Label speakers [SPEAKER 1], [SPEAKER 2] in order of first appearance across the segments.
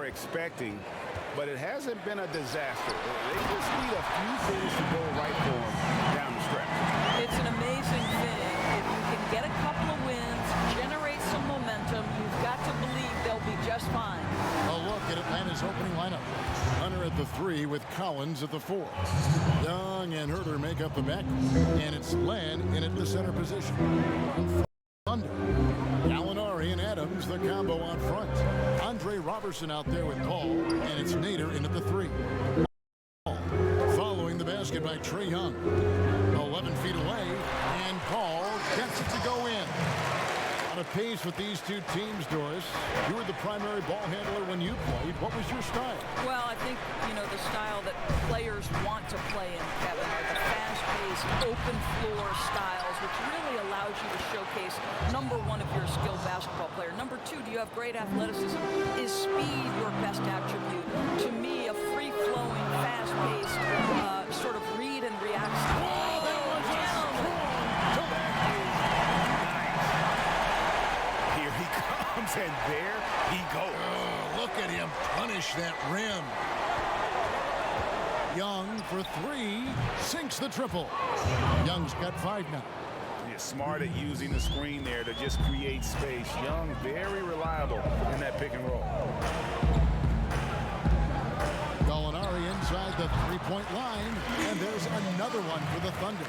[SPEAKER 1] expecting, but it hasn't been a disaster. They just need a few things to go right for them down the stretch.
[SPEAKER 2] It's an amazing thing. If you can get a couple of wins, generate some momentum, you've got to believe they'll be just fine.
[SPEAKER 3] A look at Atlanta's opening lineup. Hunter at the 3 with Collins at the 4. Young and Herter make up the back, and it's Len in at the center position. Thunder. Gallinari and Adams, the combo on front. Andre Robertson out there with Paul, and it's Nader in at the 3. Following the basket by Trae Young. 11 feet away, and Paul gets it to go in. On a pace with these two teams, Doris. You were the primary ball handler when you played. What was your style?
[SPEAKER 2] Well, I think, the style that players want to play in, Kevin, are the fast-paced, open-floor styles, which really allows you to showcase, number one, if you're a skilled basketball player. Number two, do you have great athleticism? Is speed your best attribute? To me, a free-flowing, fast-paced, sort of read and react style.
[SPEAKER 1] And there he goes.
[SPEAKER 3] Oh, look at him punish that rim. Young for 3, sinks the triple. Young's got 5 now.
[SPEAKER 1] He's smart at using the screen there to just create space. Young, very reliable in that pick and roll.
[SPEAKER 3] Gallinari inside the 3-point line, and there's another one for the Thunder.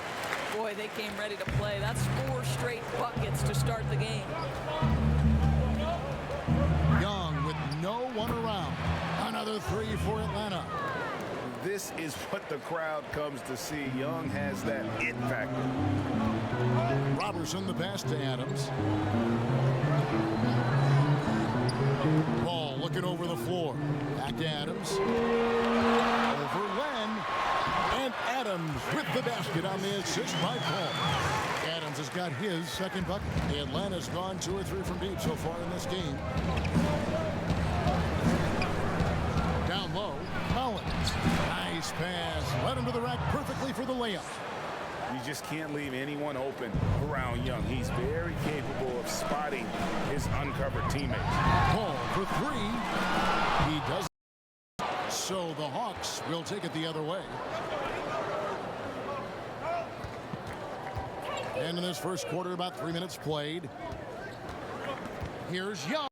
[SPEAKER 2] Boy, they came ready to play. That's 4 straight buckets to start the game.
[SPEAKER 3] Young with no one around. Another 3 for Atlanta.
[SPEAKER 1] This is what the crowd comes to see. Young has that it factor.
[SPEAKER 3] Robertson the pass to Adams. Ball looking over the floor. Back to Adams. Over Len. And Adams with the basket on the assist by Paul. Adams has got his second bucket. Atlanta's gone 2 or 3 from deep so far in this game. Down low, Collins. Nice pass. Led him to the rack perfectly for the layup.
[SPEAKER 1] You just can't leave anyone open around Young. He's very capable of spotting his uncovered teammates.
[SPEAKER 3] Paul for 3. He does. So the Hawks will take it the other way. And in this first quarter, about 3 minutes played. Here's Young.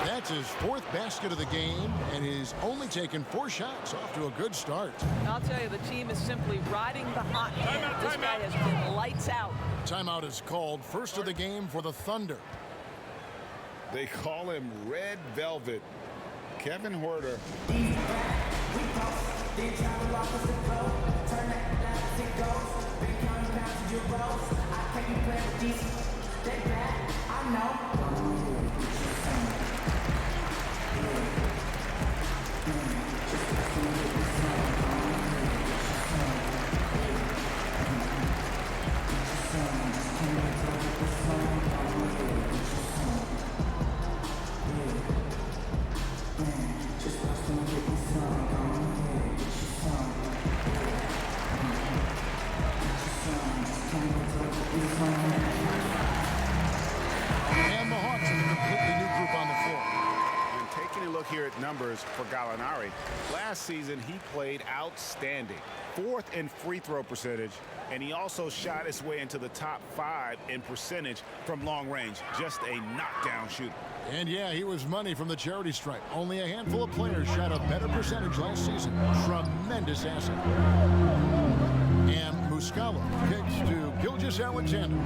[SPEAKER 3] That's his 4th basket of the game, and he's only taken 4 shots. Off to a good start.
[SPEAKER 2] I'll tell you, the team is simply riding the hot hand. This guy has been lights out.
[SPEAKER 3] Timeout is called. First of the game for the Thunder.
[SPEAKER 1] They call him Red Velvet. Kevin Huerter.
[SPEAKER 3] And the Hawks with a completely new group on the floor.
[SPEAKER 1] And taking a look here at numbers for Gallinari, last season he played outstanding. 4th in free throw percentage, and he also shot his way into the top 5 in percentage from long range. Just a knockdown shooter.
[SPEAKER 3] And yeah, he was money from the charity stripe. Only a handful of players shot a better percentage last season. Tremendous asset. And Muscala kicks to Gilgeous-Alexander.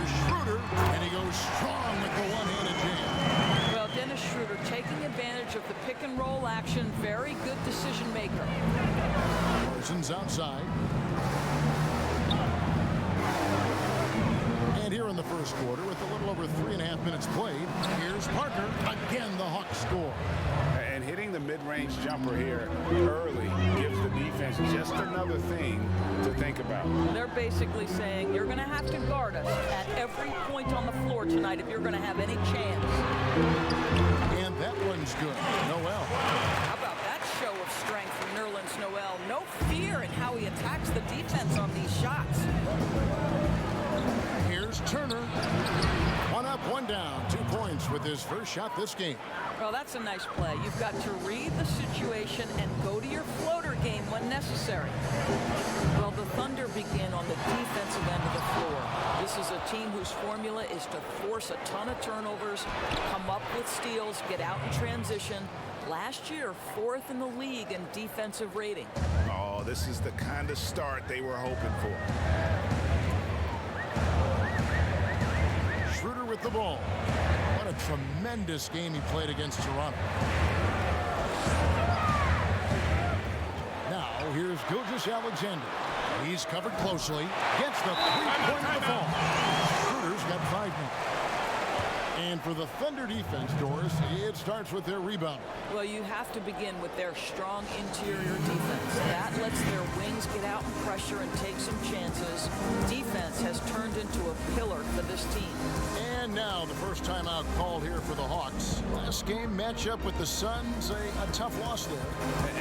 [SPEAKER 3] Schroeder, and he goes strong with the one-handed jam.
[SPEAKER 2] Well, Dennis Schroeder taking advantage of the pick and roll action. Very good decision maker.
[SPEAKER 3] Parsons outside. And here in the first quarter, with a little over 3.5 minutes played, here's Parker. Again, the Hawks score.
[SPEAKER 1] And hitting the mid-range jumper here early gives the defense just another thing to think about.
[SPEAKER 2] They're basically saying you're going to have to guard us at every point on the floor tonight if you're going to have any chance.
[SPEAKER 3] And that one's good. Noel.
[SPEAKER 2] How about that show of strength from Nerlens Noel? No fear in how he attacks the defense on these shots.
[SPEAKER 3] Here's Turner. 1 up, 1 down. 2 points with his first shot this game.
[SPEAKER 2] Well, that's a nice play. You've got to read the situation and go to your floater game when necessary. Well, the Thunder begin on the defensive end of the floor. This is a team whose formula is to force a ton of turnovers, come up with steals, get out in transition. Last year, 4th in the league in defensive rating.
[SPEAKER 1] Oh, this is the kind of start they were hoping for.
[SPEAKER 3] Schroeder with the ball. What a tremendous game he played against Toronto. Now, here's Gilgeous-Alexander. He's covered closely. Gets the three-point of the fall. Schroeder's got 5 now. And for the Thunder defense, Doris, it starts with their rebound.
[SPEAKER 2] Well, you have to begin with their strong interior defense. That lets their wings get out and pressure and take some chances. Defense has turned into a pillar for this team.
[SPEAKER 3] And now the first timeout called here for the Hawks. Last game matchup with the Suns, a tough loss there.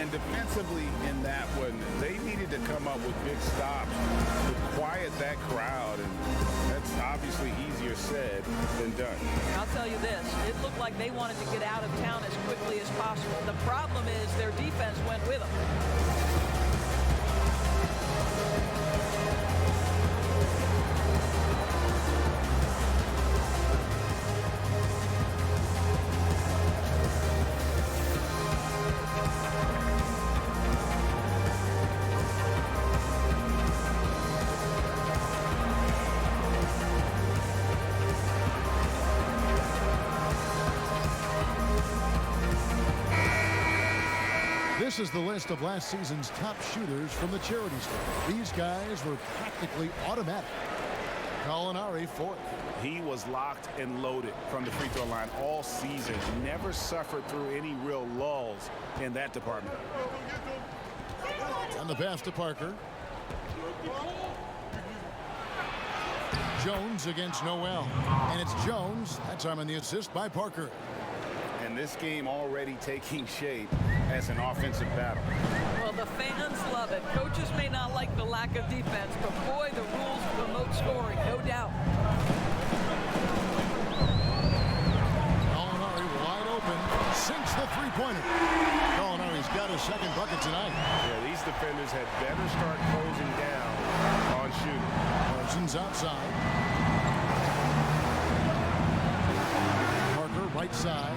[SPEAKER 1] And defensively in that one, they needed to come up with big stops to quiet that crowd. And that's obviously easier said than done.
[SPEAKER 2] I'll tell you this, it looked like they wanted to get out of town as quickly as possible. The problem is their defense went with them.
[SPEAKER 3] This is the list of last season's top shooters from the charity store. These guys were practically automatic. Gallinari, 4th.
[SPEAKER 1] He was locked and loaded from the free throw line all season. Never suffered through any real lulls in that department.
[SPEAKER 3] On the pass to Parker. Jones against Noel. And it's Jones. That time on the assist by Parker.
[SPEAKER 1] And this game already taking shape as an offensive battle.
[SPEAKER 2] Well, the fans love it. Coaches may not like the lack of defense, but boy, the rules promote scoring, no doubt.
[SPEAKER 3] Gallinari wide open. Sinks the three-pointer. Gallinari's got his second bucket tonight.
[SPEAKER 1] Yeah, these defenders had better start closing down on shooting.
[SPEAKER 3] Parsons outside. Parker right side.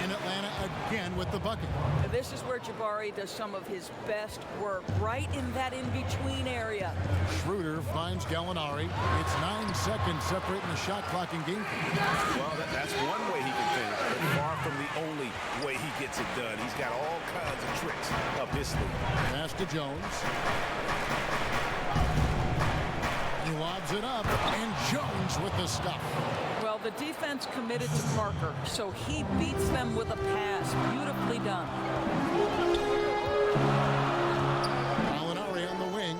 [SPEAKER 3] In Atlanta again with the bucket.
[SPEAKER 2] This is where Jabari does some of his best work, right in that in-between area.
[SPEAKER 3] Schroeder finds Gallinari. It's 9 seconds separating the shot clock and game.
[SPEAKER 1] Well, that's one way he can finish, but far from the only way he gets it done. He's got all kinds of tricks up his sleeve.
[SPEAKER 3] Pass to Jones. He lobs it up, and Jones with the stop.
[SPEAKER 2] Well, the defense committed to Parker, so he beats them with a pass. Beautifully done.
[SPEAKER 3] Gallinari on the wing.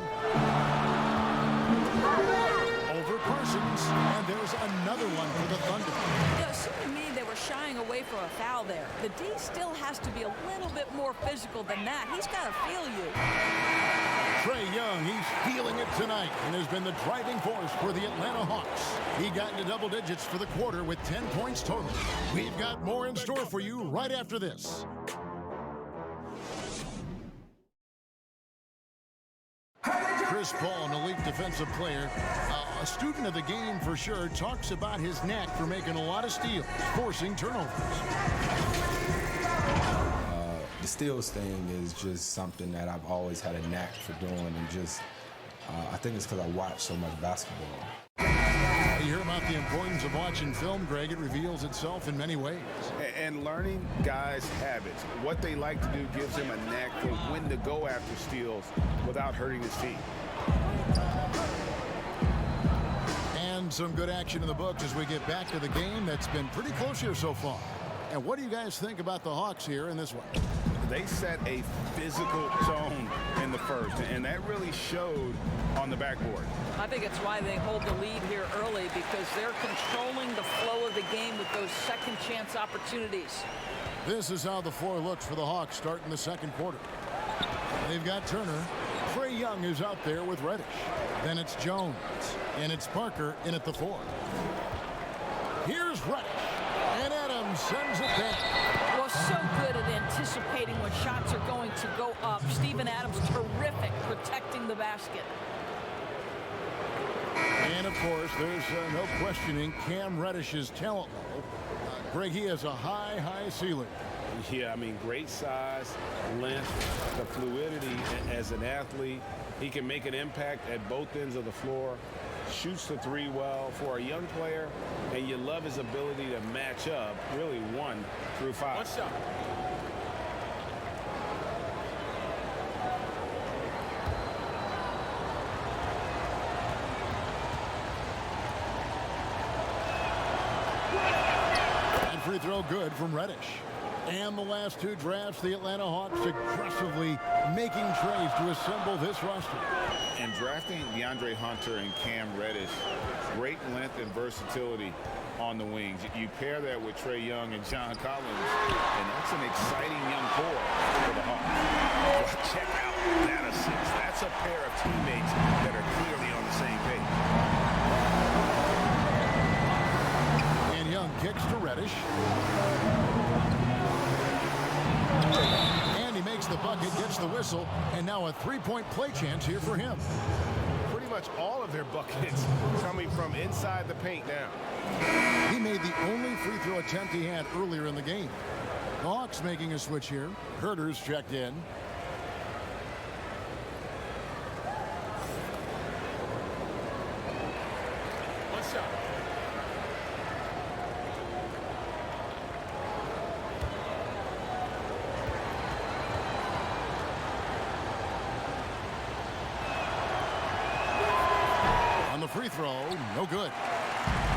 [SPEAKER 3] Over Parsons, and there's another one for the Thunder.
[SPEAKER 2] Yeah, it seemed to me they were shying away from a foul there. The D still has to be a little bit more physical than that. He's got to feel you.
[SPEAKER 3] Trae Young, he's feeling it tonight and has been the driving force for the Atlanta Hawks. He got into double digits for the quarter with 10 points total. We've got more in store for you right after this. Chris Paul, an elite defensive player, a student of the game for sure, talks about his knack for making a lot of steals, forcing turnovers.
[SPEAKER 4] The steals thing is just something that I've always had a knack for doing, and just I think it's because I watch so much basketball.
[SPEAKER 3] You hear about the importance of watching film, Greg. It reveals itself in many ways.
[SPEAKER 1] And learning guys' habits. What they like to do gives him a knack for when to go after steals without hurting his team.
[SPEAKER 3] And some good action in the books as we get back to the game that's been pretty close here so far. And what do you guys think about the Hawks here in this one?
[SPEAKER 1] They set a physical tone in the first, and that really showed on the backboard.
[SPEAKER 2] I think it's why they hold the lead here early, because they're controlling the flow of the game with those second chance opportunities.
[SPEAKER 3] This is how the floor looks for the Hawks starting the second quarter. They've got Turner. Trae Young is out there with Reddish. Then it's Jones. And it's Parker in at the 4. Here's Reddish. And Adams. sends it back.
[SPEAKER 2] Well, so good at anticipating when shots are going to go up. Steven Adams, terrific protecting the basket.
[SPEAKER 3] And, of course, there's no questioning Cam Reddish's talent level. Greg, he has a high ceiling.
[SPEAKER 5] Yeah, I mean, great size, length, the fluidity as an athlete. He can make an impact at both ends of the floor, shoots the three well for a young player, and you love his ability to match up really 1 through 5.
[SPEAKER 6] One shot.
[SPEAKER 3] And free throw good from Reddish. And the last 2 drafts, the Atlanta Hawks aggressively making trades to assemble this roster.
[SPEAKER 1] And drafting DeAndre Hunter and Cam Reddish, great length and versatility on the wings. You pair that with Trae Young and John Collins, and that's an exciting young core for the Hawks. Well, check out that assist. That's a pair of teammates that are clearly on the same page.
[SPEAKER 3] And Young kicks to Reddish. And he makes the bucket, gets the whistle, and now a 3-point play chance here for him.
[SPEAKER 5] Pretty much all of their buckets coming from inside the paint now.
[SPEAKER 3] He made the only free throw attempt he had earlier in the game. The Hawks making a switch here. Herter's checked in.
[SPEAKER 6] One shot.
[SPEAKER 3] On the free throw, no good.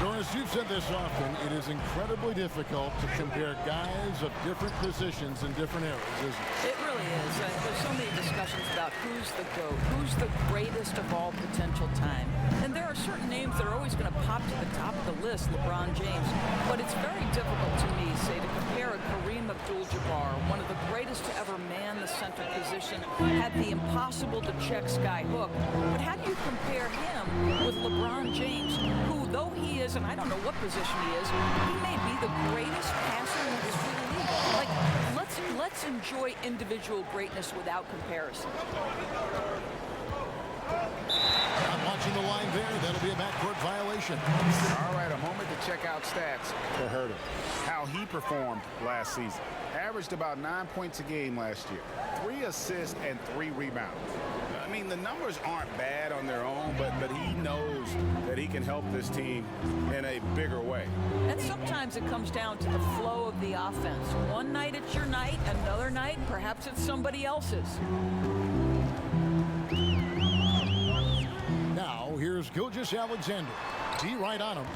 [SPEAKER 3] Doris, you've said this often, it is incredibly difficult to compare guys of different positions in different eras, isn't it?
[SPEAKER 2] It really is. There's so many discussions about who's the GOAT, who's the greatest of all potential time. And there are certain names that are always going to pop to the top of the list, LeBron James. But it's very difficult to me, say, to compare a Kareem Abdul-Jabbar, one of the greatest to ever man the center position, had the impossible-to-check sky hook. But how do you compare him with LeBron James, who, though he is, and I don't know what position he is, he may be the greatest passer in the history of the league. Like, let's enjoy individual greatness without comparison.
[SPEAKER 3] Not watching the line there. That'll be a backcourt violation.
[SPEAKER 1] All right, a moment to check out stats for Herter. How he performed last season. Averaged about 9 points a game last year. 3 assists and 3 rebounds. I mean, the numbers aren't bad on their own, but he knows that he can help this team in a bigger way.
[SPEAKER 2] And sometimes it comes down to the flow of the offense. One night it's your night, another night perhaps it's somebody else's.
[SPEAKER 3] Now, here's Gilgeous-Alexander. D right on him.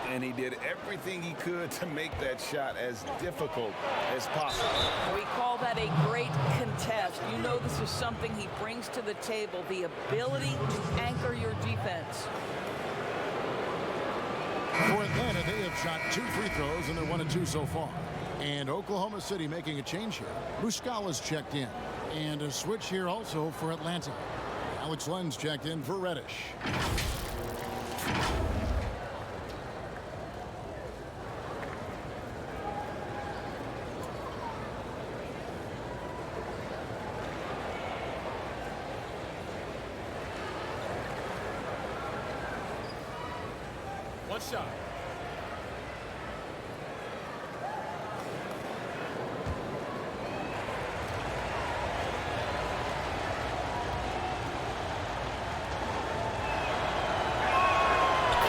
[SPEAKER 1] And he did everything he could to make that shot as difficult as possible.
[SPEAKER 2] We call that a great contest. You know this is something he brings to the table, the ability to anchor your defense.
[SPEAKER 3] For Atlanta, they have shot 2 free throws, and they're 1 of 2 so far. And Oklahoma City making a change here. Muscala's checked in. And a switch here also for Atlanta. Alex Len's checked in for Reddish.
[SPEAKER 6] One shot.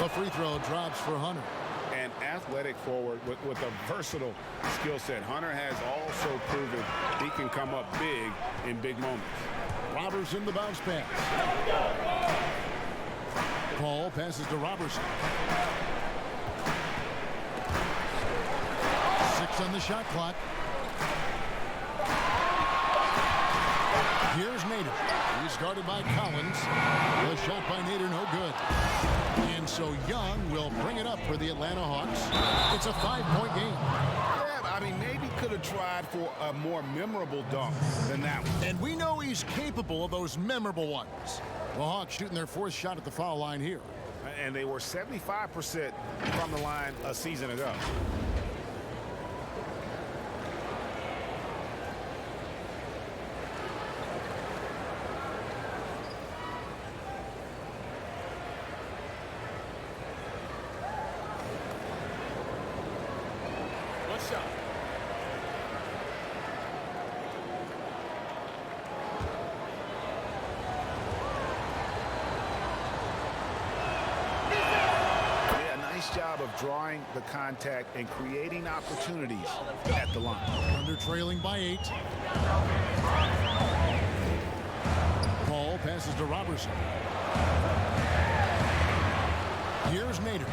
[SPEAKER 3] The free throw drops for Hunter.
[SPEAKER 1] An athletic forward with a versatile skill set. Hunter has also proven he can come up big in big moments.
[SPEAKER 3] Robertson the bounce pass. Paul passes to Robertson. 6 on the shot clock. Here's Nader. He's guarded by Collins. The shot by Nader, no good. And so Young will bring it up for the Atlanta Hawks. It's a 5-point game.
[SPEAKER 1] Yeah, I mean, maybe could have tried for a more memorable dunk than that one.
[SPEAKER 3] And we know he's capable of those memorable ones. The Hawks shooting their 4th shot at the foul line here.
[SPEAKER 1] And they were 75% from the line a season ago. drawing the contact and creating opportunities at the line.
[SPEAKER 3] Thunder trailing by 8. Paul passes to Robertson. Here's Nader.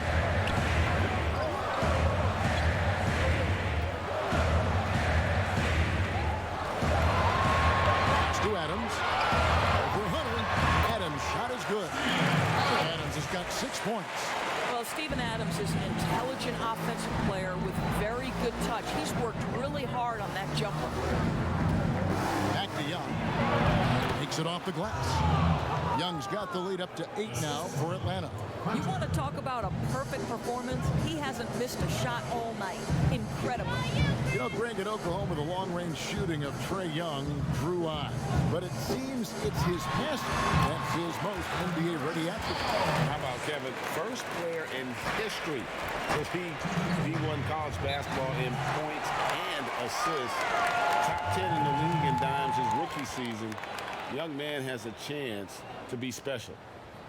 [SPEAKER 3] Pass to Adams. Over Hunter. Adams' shot is good. Adams has got 6 points.
[SPEAKER 2] Well, Steven Adams is an intelligent offensive player with very good touch. He's worked really hard on that jumper.
[SPEAKER 3] Back to Young. Takes it off the glass. Young's got the lead up to 8 now for Atlanta.
[SPEAKER 2] You want to talk about a perfect performance? He hasn't missed a shot all night. Incredible.
[SPEAKER 3] You know, Greg, at Oklahoma, the long-range shooting of Trae Young drew eyes. But it seems it's his passing that's his most NBA-ready attribute.
[SPEAKER 5] How about Kevin? First player in history to be D1 college basketball in points and assists. Top 10 in the league in dimes his rookie season. Young man has a chance to be special.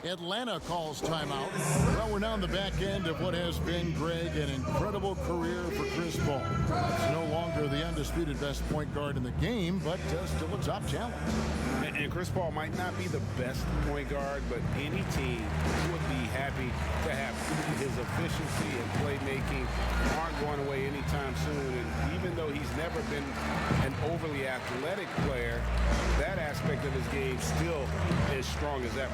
[SPEAKER 3] Atlanta calls timeout. Well, we're now on the back end of what has been, Greg, an incredible career for Chris Paul. It's no longer the undisputed best point guard in the game, but still a top talent.
[SPEAKER 5] And Chris Paul might not be the best point guard, but any team would be happy to have his efficiency and playmaking aren't going away anytime soon. And even though he's never been an overly athletic player, that aspect of his game still is strong as ever.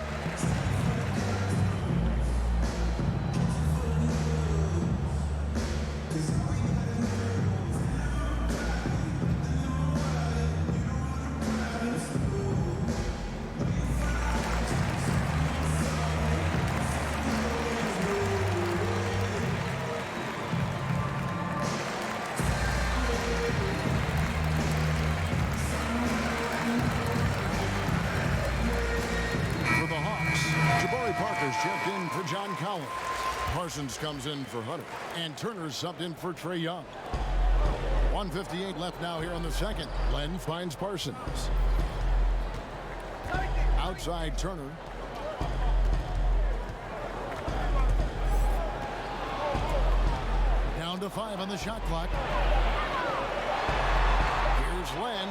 [SPEAKER 3] Checked in for John Collins. Parsons comes in for Hunter. And Turner subbed in for Trae Young. 1:58 left now here in the second. Len finds Parsons. Outside Turner. Down to 5 on the shot clock. Here's Len.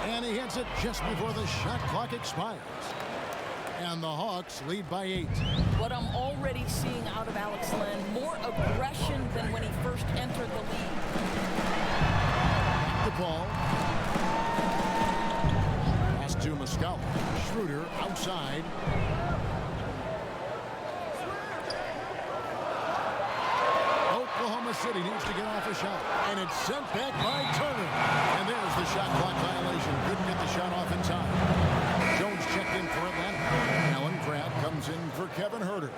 [SPEAKER 3] And he hits it just before the shot clock expires. And the Hawks lead by 8.
[SPEAKER 2] What I'm already seeing out of Alex Len, more aggression than when he first entered the league.
[SPEAKER 3] The ball. Pass to Muscala. Schroeder outside. Oklahoma City needs to get off a shot. And it's sent back by Turner. And there's the shot clock violation. Couldn't get the shot off in time. Jones checked in for Atlanta. Alan Crabb comes in for Kevin Huerter.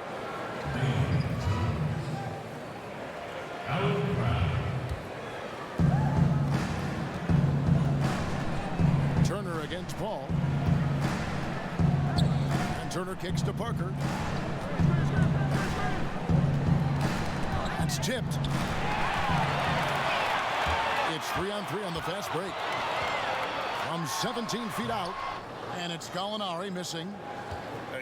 [SPEAKER 3] Turner against Paul. And Turner kicks to Parker. It's tipped. It's 3-on-3 on the fast break. From 17 feet out. And it's Gallinari missing.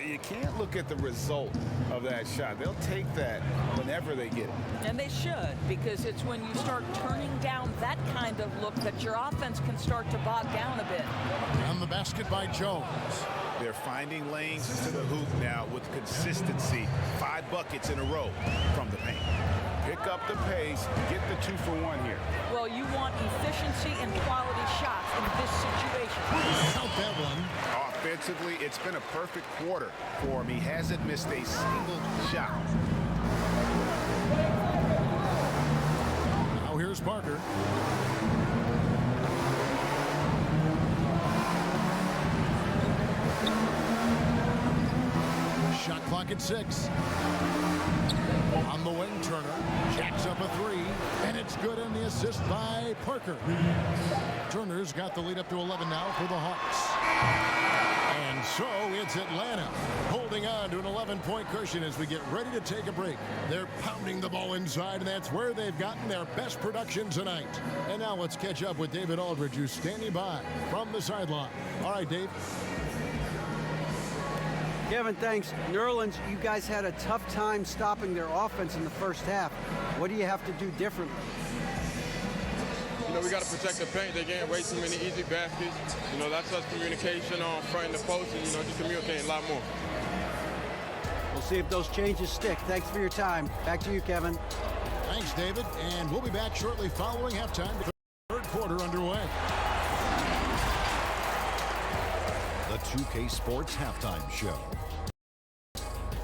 [SPEAKER 1] You can't look at the result of that shot. They'll take that whenever they get it.
[SPEAKER 2] And they should, because it's when you start turning down that kind of look that your offense can start to bog down a bit.
[SPEAKER 3] And the basket by Jones.
[SPEAKER 1] They're finding lanes to the hoop now with consistency. 5 buckets in a row from the paint. Pick up the pace, get the 2-for-1 here.
[SPEAKER 2] Well, you want efficiency and quality shots in this situation.
[SPEAKER 3] Count that one.
[SPEAKER 1] Offensively, it's been a perfect quarter for him. He hasn't missed a single shot.
[SPEAKER 3] Now here's Parker. Shot clock at 6. On the wing, Turner jacks up a 3, and it's good in the assist by Parker. Turner's got the lead up to 11 now for the Hawks. And so it's Atlanta holding on to an 11-point cushion as we get ready to take a break. They're pounding the ball inside, and that's where they've gotten their best production tonight. And now let's catch up with David Aldridge, who's standing by from the sideline. All right, Dave.
[SPEAKER 7] Kevin, thanks. New Orleans, you guys had a tough time stopping their offense in the first half. What do you have to do differently?
[SPEAKER 8] You know, we got to protect the paint. They're getting way too many easy baskets. You know, that's us communication on front and the post, and, you know, just communicating a lot more.
[SPEAKER 7] We'll see if those changes stick. Thanks for your time. Back to you, Kevin.
[SPEAKER 3] Thanks, David. And we'll be back shortly following halftime. Third quarter underway.
[SPEAKER 9] The 2K Sports Halftime Show.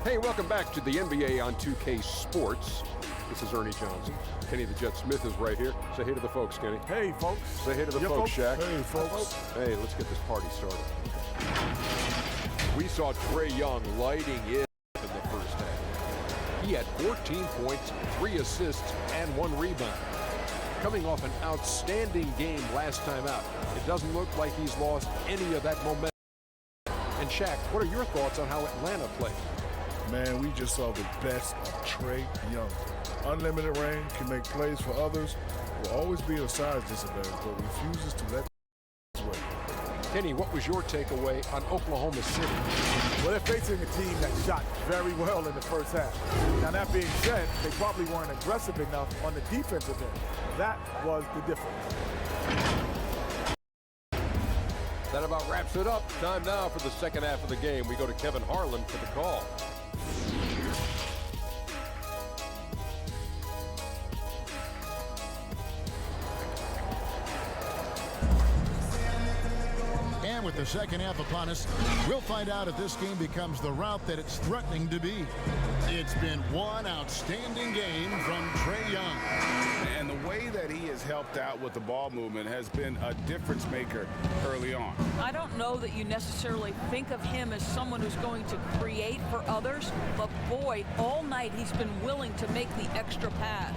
[SPEAKER 10] Hey, welcome back to the NBA on 2K Sports. This is Ernie Johnson. Kenny the Jet Smith is right here. Say hey to the folks, Kenny.
[SPEAKER 11] Hey, folks.
[SPEAKER 10] Say hey to the folks, Shaq.
[SPEAKER 11] Hey, folks.
[SPEAKER 10] Hey, let's get this party started. We saw Trae Young lighting it in the first half. He had 14 points, 3 assists, and 1 rebound. Coming off an outstanding game last time out, it doesn't look like he's lost any of that momentum. And Shaq, what are your thoughts on how Atlanta played?
[SPEAKER 11] Man, we just saw the best of Trae Young. Unlimited range, can make plays for others, will always be at a size disadvantage, but refuses to let his way.
[SPEAKER 10] Kenny, what was your takeaway on Oklahoma City?
[SPEAKER 12] Well, they're facing a team that shot very well in the first half. Now, that being said, they probably weren't aggressive enough on the defensive end. That was the difference.
[SPEAKER 10] That about wraps it up. Time now for the second half of the game. We go to Kevin Harlan for the call.
[SPEAKER 3] And with the second half upon us, we'll find out if this game becomes the route that it's threatening to be. It's been one outstanding game from Trae Young.
[SPEAKER 1] And the way that he has helped out with the ball movement has been a difference maker early on.
[SPEAKER 2] I don't know that you necessarily think of him as someone who's going to create for others, but boy, all night he's been willing to make the extra pass.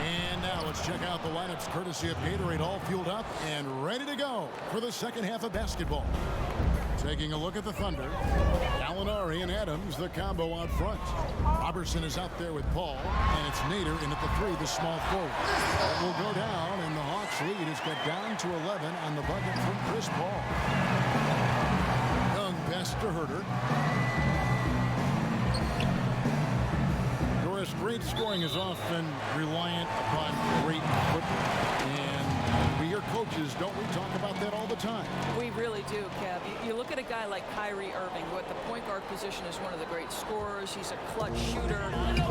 [SPEAKER 3] And now let's check out the lineups courtesy of Gatorade, all fueled up and ready to go for the second half of basketball. Taking a look at the Thunder, Gallinari and Adams, the combo out front. Robertson is out there with Paul, and it's Nader in at the 3, the small forward. That will go down, and the Hawks lead has got down to 11 on the bucket from Chris Paul. Young pass to Herter. Doris, great scoring is often reliant upon great football, and we hear coaches, don't we, talk about that all the time?
[SPEAKER 2] We really do, Kev. You look at a guy like Kyrie Irving, who at the point guard position is one of the great scorers. He's a clutch shooter.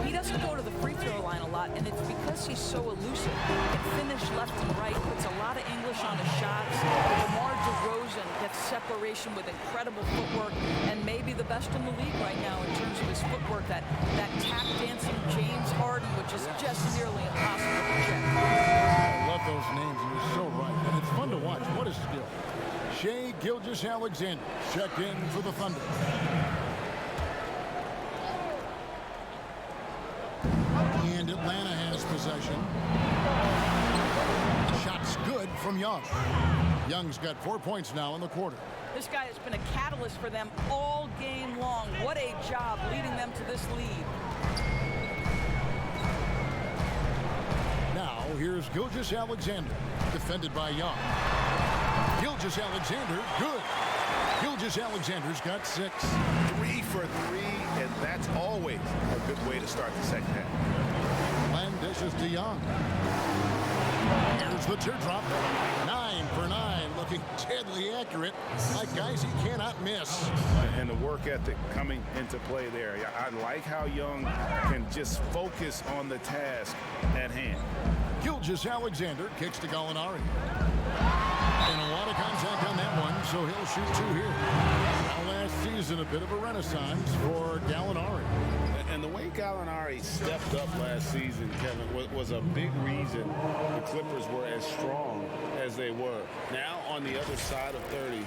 [SPEAKER 2] He doesn't go to the free throw line a lot, and it's because he's so elusive. He can finish left and right, puts a lot of English on his shots. DeMar DeRozan gets separation with incredible footwork, and maybe the best in the league right now in terms of his footwork. That tap dancing James Harden, which is just nearly impossible to check.
[SPEAKER 3] I love those names, and you're so right. And it's fun to watch. What a skill. Shai Gilgeous-Alexander checked in for the Thunder. And Atlanta has possession. Shot's good from Young. Young's got 4 points now in the quarter.
[SPEAKER 2] This guy has been a catalyst for them all game long. What a job leading them to this lead.
[SPEAKER 3] Now, here's Gilgeous-Alexander, defended by Young. Gilgeous-Alexander, good. Gilgeous-Alexander's got 6.
[SPEAKER 1] 3 for 3, and that's always a good way to start the second half.
[SPEAKER 3] Land dishes to Young. Here's the teardrop. 9 for 9, looking deadly accurate. Like guys he cannot miss.
[SPEAKER 1] And the work ethic coming into play there. I like how Young can just focus on the task at hand.
[SPEAKER 3] Gilgeous-Alexander kicks to Gallinari. And a lot of contact on that one, so he'll shoot 2 here. Now last season, a bit of a renaissance for Gallinari.
[SPEAKER 1] And the way Gallinari stepped up last season, Kevin, was a big reason the Clippers were as strong as they were. Now on the other side of 30,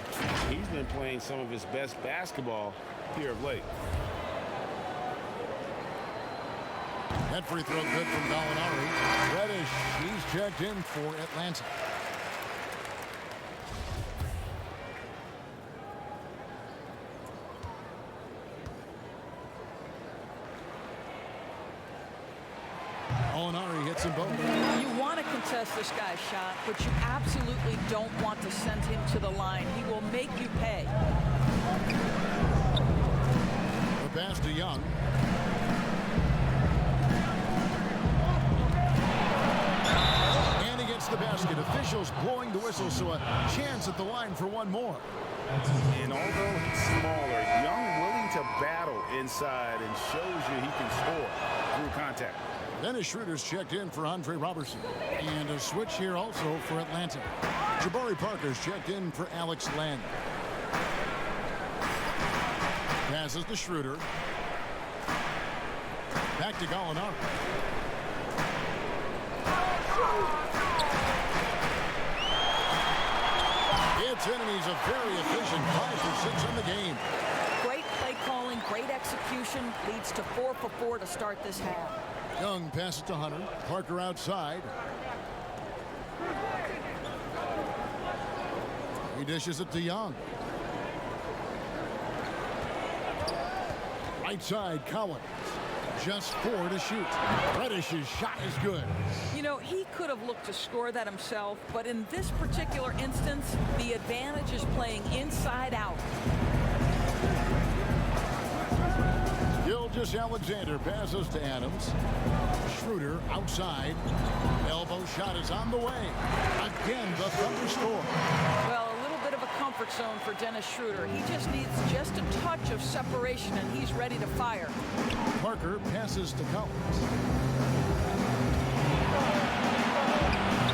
[SPEAKER 1] he's been playing some of his best basketball here of late.
[SPEAKER 3] That free throw good from Gallinari. Reddish, he's checked in for Atlanta. Gallinari hits them both.
[SPEAKER 2] You want to contest this guy's shot, but you absolutely don't want to send him to the line. He will make you pay.
[SPEAKER 3] pass to Young. And he gets the basket. Officials blowing the whistle, so a chance at the line for one more.
[SPEAKER 1] And although he's smaller, Young willing to battle inside and shows you he can score through contact.
[SPEAKER 3] Dennis Schroeder's checked in for Andre Robertson. And a switch here also for Atlanta. Jabari Parker's checked in for Alex Len. Passes to Schroeder. Back to Gallinari. It's in, and he's a very efficient 5 for 6 in the game.
[SPEAKER 2] Great play calling, great execution, leads to 4 for 4 to start this half.
[SPEAKER 3] Young passes to Hunter. Parker outside. He dishes it to Young. Right side, Collins. Just 4 to shoot. Reddish's shot is good.
[SPEAKER 2] You know, he could have looked to score that himself, but in this particular instance, the advantage is playing inside out.
[SPEAKER 3] Gilgeous-Alexander passes to Adams. Schroeder outside. Elbow shot is on the way. Again, the Thunder score.
[SPEAKER 2] Well, a little bit of a comfort zone for Dennis Schroeder. He just needs just a touch of separation, and he's ready to fire.
[SPEAKER 3] Parker passes to Collins.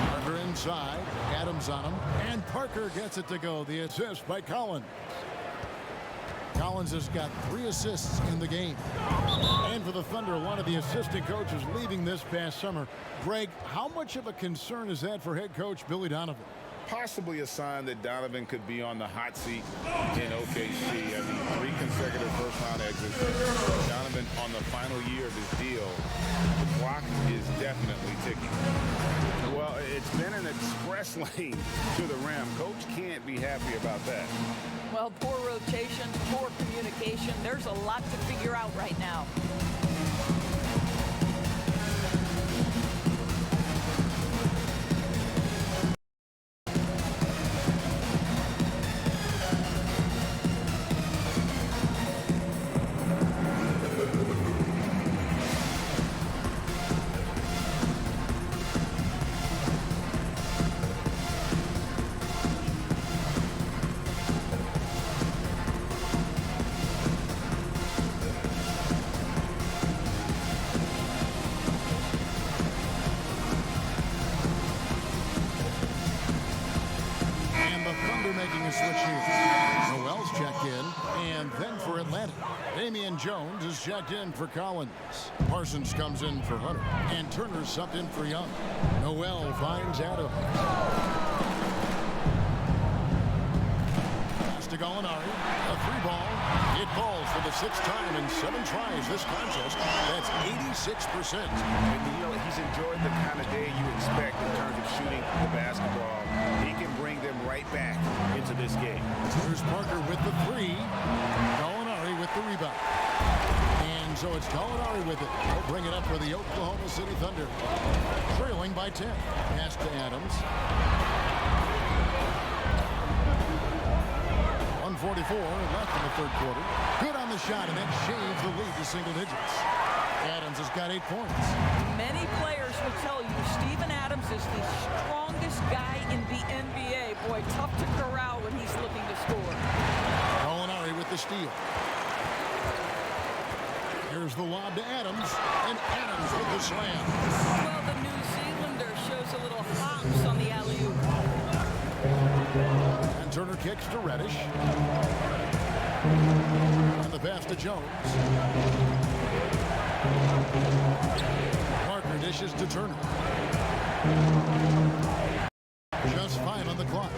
[SPEAKER 3] Parker inside. Adams on him. And Parker gets it to go. The assist by Collins. Collins has got 3 assists in the game. And for the Thunder, one of the assistant coaches leaving this past summer. Greg, how much of a concern is that for head coach Billy Donovan?
[SPEAKER 1] Possibly a sign that Donovan could be on the hot seat in OKC. I mean, 3 consecutive first-round exits. Donovan on the final year of his deal. The clock is definitely ticking. Well, it's been an express lane to the rim. Coach can't be happy about that.
[SPEAKER 2] Well, poor rotation, poor communication. There's a lot to figure out right now.
[SPEAKER 3] Jones is checked in for Collins. Parsons comes in for Hunter. And Turner subbed in for Young. Noel finds Adams. Pass to Gallinari. A 3-ball. It falls for the 6th time in 7 tries this contest. That's 86%.
[SPEAKER 1] And you know, he's enjoyed the kind of day you expect in terms of shooting the basketball. He can bring them right back into this game.
[SPEAKER 3] Here's Parker with the 3. Gallinari with the rebound. And so it's Gallinari with it. He'll bring it up for the Oklahoma City Thunder. Trailing by 10. Pass to Adams. 1:44 left in the 3rd quarter. Good on the shot, and that shaves the lead to single digits. Adams has got 8 points.
[SPEAKER 2] Many players will tell you Steven Adams is the strongest guy in the NBA. Boy, tough to corral when he's looking to score.
[SPEAKER 3] Gallinari with the steal. Here's the lob to Adams, and Adams with the slam.
[SPEAKER 2] Well, the New Zealander shows a little hops on the alley-oop.
[SPEAKER 3] And Turner kicks to Reddish. And the pass to Jones. Parker dishes to Turner. Just 5 on the clock.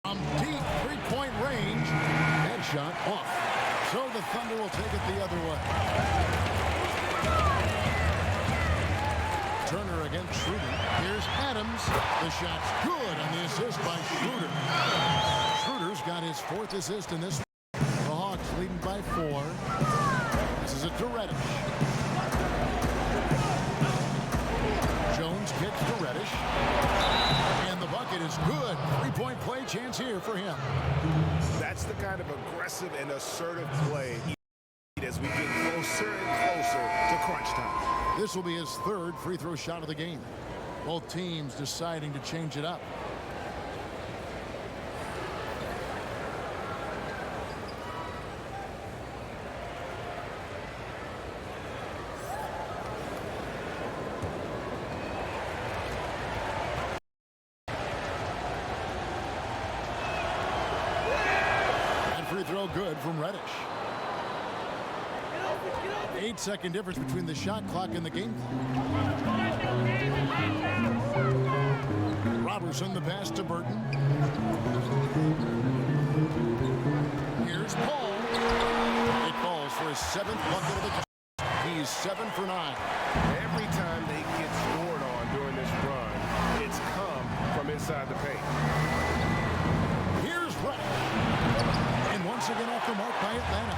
[SPEAKER 3] From deep 3-point range. Headshot off. So the Thunder will take it the other way. Turner against Schroeder. Here's Adams. The shot's good on the assist by Schroeder. Schroeder's got his 4th assist in this. The Hawks leading by 4. This is a to Reddish. Jones kicks to Reddish. And the bucket is good. 3-point three-point play chance here for him.
[SPEAKER 1] That's the kind of aggressive and assertive play as we get closer and closer to crunch time.
[SPEAKER 3] This will be his third free throw shot of the game. Both teams deciding to change it up. Free throw good from Reddish. 8-second difference between the shot clock and the game clock. Robertson the pass to Burton. Here's Paul. It falls for his 7th bucket of the game. He's 7 for 9.
[SPEAKER 1] Every time they get scored on during this run, it's come from inside the paint.
[SPEAKER 3] Here's Reddish. And once again off the mark by Atlanta.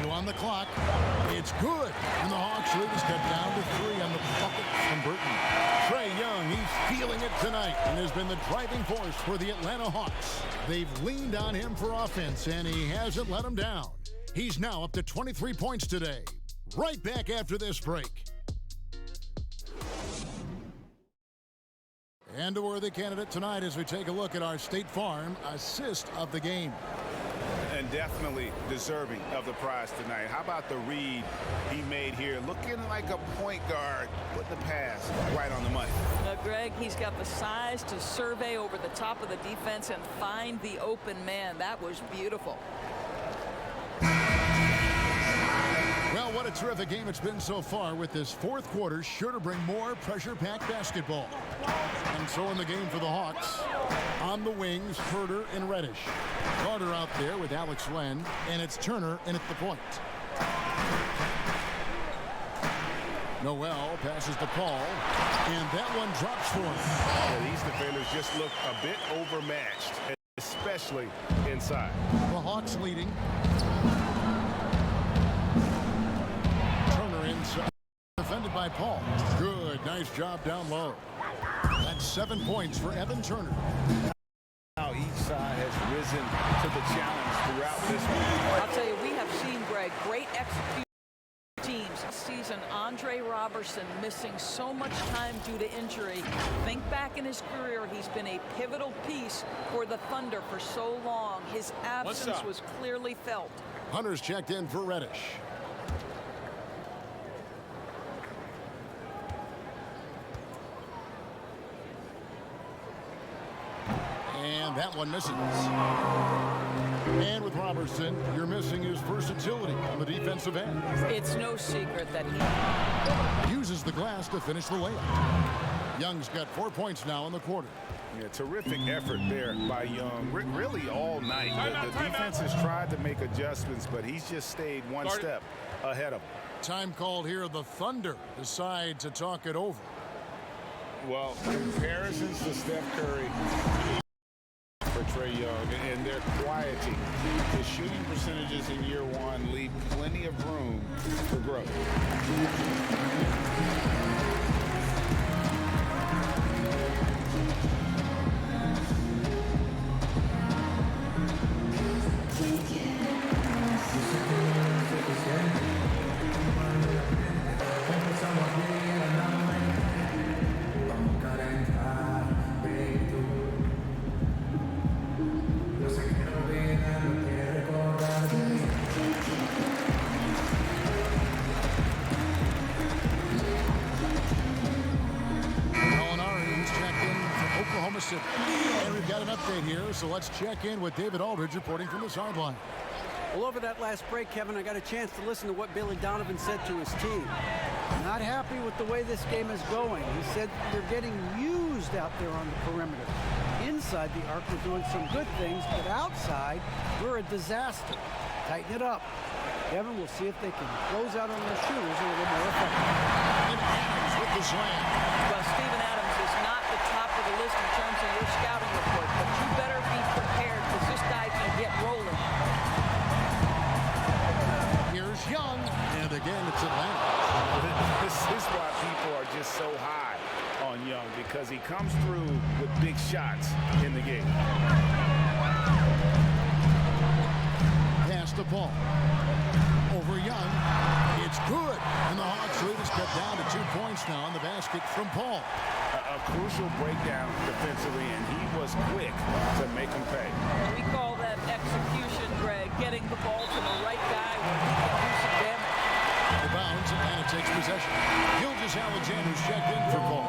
[SPEAKER 3] 2 on the clock. It's good. And the Hawks lead a step down to 3 on the bucket from Burton. Trae Young, he's feeling it tonight and has been the driving force for the Atlanta Hawks. They've leaned on him for offense, and he hasn't let them down. He's now up to 23 points today. Right back after this break. And a worthy candidate tonight as we take a look at our State Farm assist of the game.
[SPEAKER 1] And definitely deserving of the prize tonight. How about the read he made here? Looking like a point guard, put the pass right on the money.
[SPEAKER 2] Greg, he's got the size to survey over the top of the defense and find the open man. That was beautiful.
[SPEAKER 3] Well, what a terrific game it's been so far, with this fourth quarter sure to bring more pressure-packed basketball. And so in the game for the Hawks, on the wings, Herter and Reddish. Carter out there with Alex Len, and it's Turner in at the point. Noel passes to Paul, and that one drops for him.
[SPEAKER 1] Yeah, these defenders just look a bit overmatched, especially inside.
[SPEAKER 3] The Hawks leading. Inside, defended by Paul. Good, nice job down low. That's 7 points for Evan Turner.
[SPEAKER 1] Now each side has risen to the challenge throughout this week.
[SPEAKER 2] I'll tell you, we have seen, Greg, great execution teams this season. Andre Robertson missing so much time due to injury. Think back in his career, he's been a pivotal piece for the Thunder for so long. His absence was clearly felt.
[SPEAKER 3] Hunter's checked in for Reddish. And that one misses. And with Robertson, you're missing his versatility on the defensive end.
[SPEAKER 2] It's no secret that he
[SPEAKER 3] uses the glass to finish the layup. Young's got 4 points now in the quarter.
[SPEAKER 1] Yeah, terrific effort there by Young, really all night. The defense has tried to make adjustments, but he's just stayed one step ahead of them.
[SPEAKER 3] Time called here. The Thunder decide to talk it over.
[SPEAKER 1] Well, comparisons to Steph Curry for Trae Young, and their quieting. His shooting percentages in year one leave plenty of room for growth.
[SPEAKER 3] And we've got an update here, so let's check in with David Aldridge reporting from the sideline.
[SPEAKER 7] Well, over that last break, Kevin, I got a chance to listen to what Billy Donovan said to his team. Not happy with the way this game is going. He said they're getting used out there on the perimeter. Inside the arc, we're doing some good things, but outside, we're a disaster. Tighten it up. Kevin, we'll see if they can close out on their shooters a little more effectively.
[SPEAKER 3] And Adams with the slam.
[SPEAKER 2] Well, Steven Adams is not the top of the list in terms of your scouting report, but you better be prepared because this guy can get rolling.
[SPEAKER 3] Here's Young, and again it's Atlanta.
[SPEAKER 1] This is why people are just so high on on Young because he comes through with big shots in the game.
[SPEAKER 3] Pass the ball. Over Young. It's good. And the Hawks lead is cut down to 2 points now on the basket from Paul.
[SPEAKER 1] A crucial breakdown defensively, and he was quick to make him pay.
[SPEAKER 2] We call that execution, Greg, getting the ball to the right guy where he can do some damage.
[SPEAKER 3] The bounds, and it takes possession. Gilgeous-Alexander's checked in for Paul.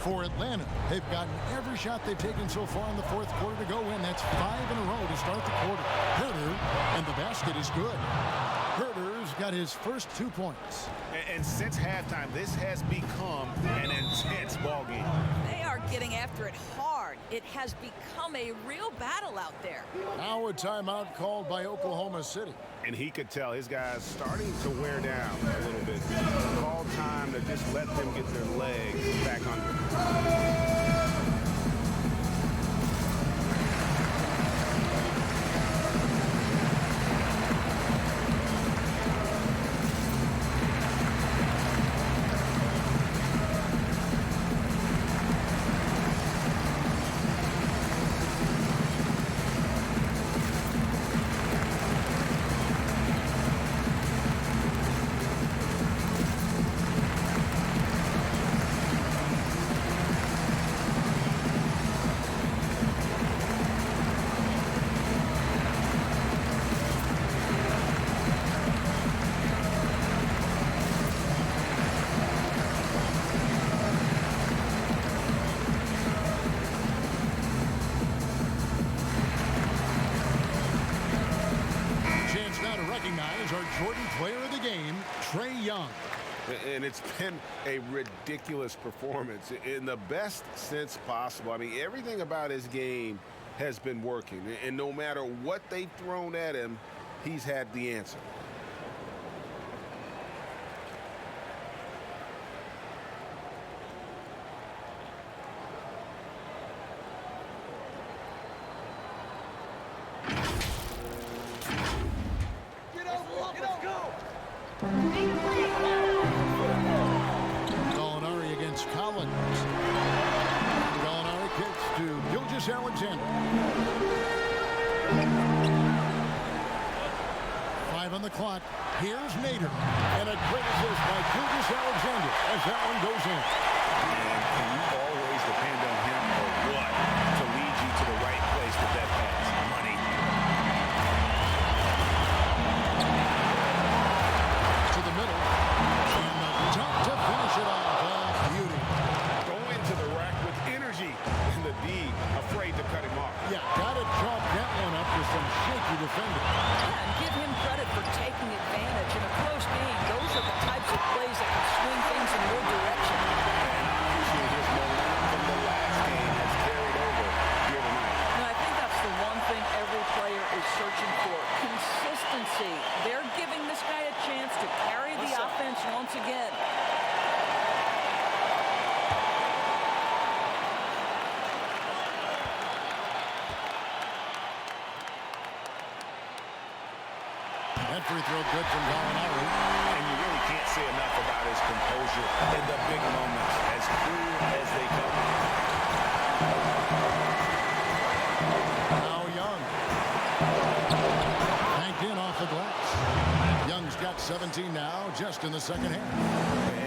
[SPEAKER 3] For Atlanta, they've gotten every shot they've taken so far in the fourth quarter to go in. That's 5 in a row to start the quarter. Herter, and the basket is good. Herter's got his first 2 points.
[SPEAKER 1] And since halftime, this has become an intense ball game.
[SPEAKER 2] They are getting after it hard. It has become a real battle out there.
[SPEAKER 3] Now a timeout called by Oklahoma City.
[SPEAKER 1] And he could tell his guys starting to wear down a little bit. Call time to just let them get their legs back under.
[SPEAKER 3] Jordan player of the game, Trae Young.
[SPEAKER 5] And it's been a ridiculous performance in the best sense possible. I mean, everything about his game has been working. And no matter what they've thrown at him, he's had the answer.
[SPEAKER 3] Gallinari against Collins. Gallinari kicks to Gilgeous-Alexander. 5 on the clock. Here's Nader. And a great assist by Gilgeous-Alexander as that one goes in.
[SPEAKER 1] And can you always depend on him or what to lead you to the right place with that pass? Money.
[SPEAKER 3] To the middle. And the dunk to finish it off. Beauty.
[SPEAKER 1] Going to the rack with energy. And the D afraid to cut him off.
[SPEAKER 3] Yeah, got to chalk that one up with some shaky defending.
[SPEAKER 2] Yeah, and give him credit for taking advantage. In a close game, those are the types of plays that can swing things in your direction.
[SPEAKER 1] And obviously his momentum from the last game has carried over here tonight.
[SPEAKER 2] And I think that's the one thing every player is searching for. Consistency. They're giving this guy a chance to carry the offense once again.
[SPEAKER 3] That free throw good from Gallinari.
[SPEAKER 1] And you really can't say enough about his composure in the big moments, as cool as they come.
[SPEAKER 3] Now Young. Banked in off the glass. Young's got 17 now, just in the second half.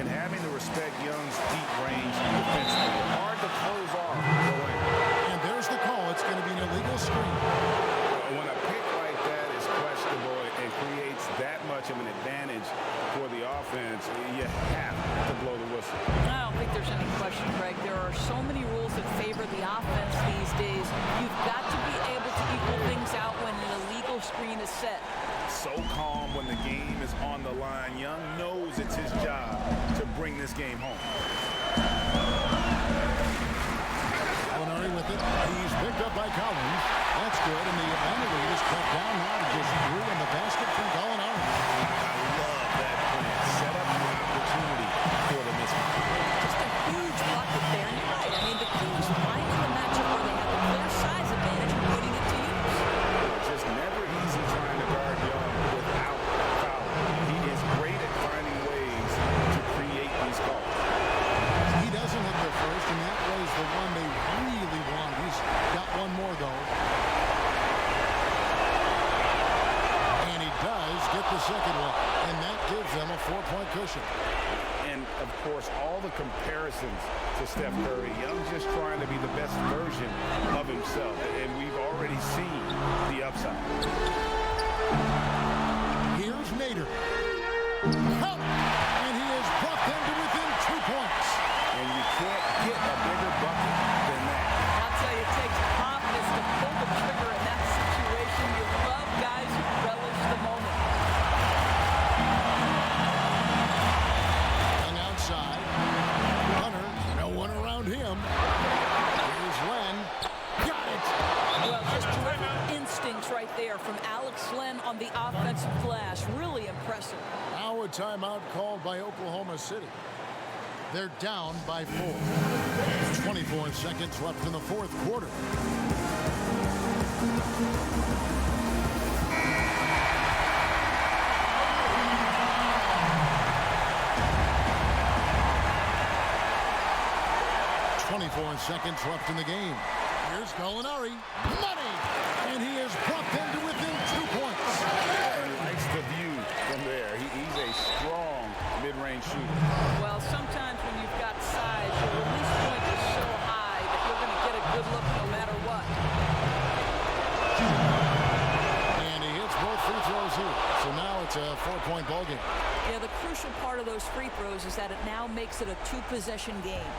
[SPEAKER 1] And having to respect Young's deep range defensively. Hard to close off the lane.
[SPEAKER 3] And there's the call. It's going to be an illegal screen.
[SPEAKER 1] When a pick like that is questionable and creates that much of an advantage for the offense, you have to blow the whistle.
[SPEAKER 2] I don't think there's any question, Greg. There are so many rules that favor the offense these days. You've got to be able to equal things out when an illegal screen is set.
[SPEAKER 1] So calm when the game is on the line. Young knows it's his job to bring this game home.
[SPEAKER 3] Gallinari with it. He's picked up by Collins. That's good. And the Atlanta lead is cut down now to just 3 in the basket from Gallinari.
[SPEAKER 1] I love that plan. Set up the opportunity for the mismatch.
[SPEAKER 2] Just a huge bucket there. And you're right. I mean, the key is finding the matchup where they have a clear size advantage and putting it
[SPEAKER 3] cushion.
[SPEAKER 1] And, of course, all the comparisons to Steph Curry. Young just trying to be the best version of himself. And we've already seen the upside.
[SPEAKER 3] Here's Nader. Help! And he has brought them to within 2 points.
[SPEAKER 1] And you can't get a bigger bucket than that.
[SPEAKER 2] I'll tell you, it takes confidence to pull the trigger in that situation. You love guys who relish the moment.
[SPEAKER 3] And outside, Hunter, no one around him. Here's Len. Got it!
[SPEAKER 2] Well, just terrific instincts right there from Alex Len on the offensive glass. Really impressive.
[SPEAKER 3] Now a timeout called by Oklahoma City. They're down by 4. 24 seconds left in the fourth quarter. Seconds left in the game. Here's Gallinari. Money! And he has brought them to within 2 points.
[SPEAKER 1] And likes the view from there. He's a strong mid-range shooter.
[SPEAKER 2] Well, sometimes when you've got size, your release point is so high that you're going to get a good look no matter what.
[SPEAKER 3] And he hits both free throws here. So now it's a 4-point ball game.
[SPEAKER 2] Yeah, the crucial part of those free throws is that it now makes it a 2-possession game.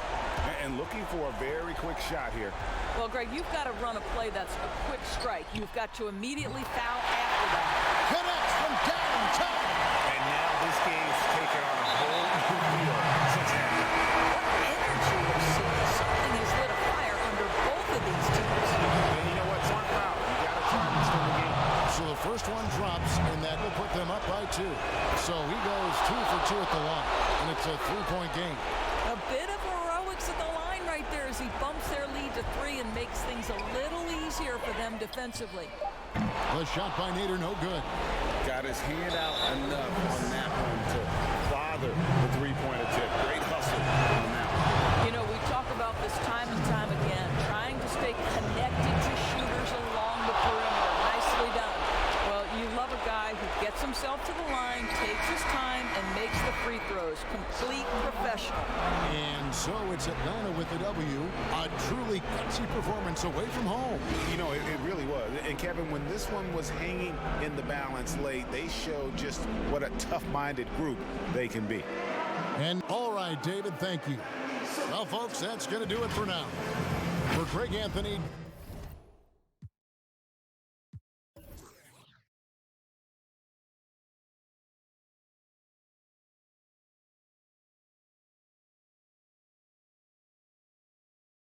[SPEAKER 1] And looking for a very quick shot here.
[SPEAKER 2] Well, Greg, you've got to run a play that's a quick strike. You've got to immediately foul after that.
[SPEAKER 3] Connects from downtown.
[SPEAKER 1] And now this game's taken on a whole new feel since halftime.
[SPEAKER 2] What energy we're seeing. Something has lit a fire under both of these teams.
[SPEAKER 1] And you know what? It's one foul. You got to try to extend the game.
[SPEAKER 3] So the first one drops, and that will put them up by 2. So he goes 2 for 2 at the line, and it's a 3-point game.
[SPEAKER 2] A bit of heroics at the line right there as he bumps their lead to 3 and makes things a little easier for them defensively.
[SPEAKER 3] The shot by Nader, no good.
[SPEAKER 1] Got his hand out enough on that one to bother the three-point attempt. Great hustle on that one.
[SPEAKER 2] You know, we talk about this time and time again, trying to stay connected to shooters along the perimeter. Nicely done. Well, you love a guy who gets himself to the line, takes his time, and makes the free throws. Complete professional.
[SPEAKER 3] And so it's Atlanta with the W. A truly gutsy performance away from home.
[SPEAKER 1] You know, it really was. And Kevin, when this one was hanging in the balance late, they showed just what a tough-minded group they can be.
[SPEAKER 3] And all right, David, thank you. Well, folks, that's going to do it for now. For Greg Anthony.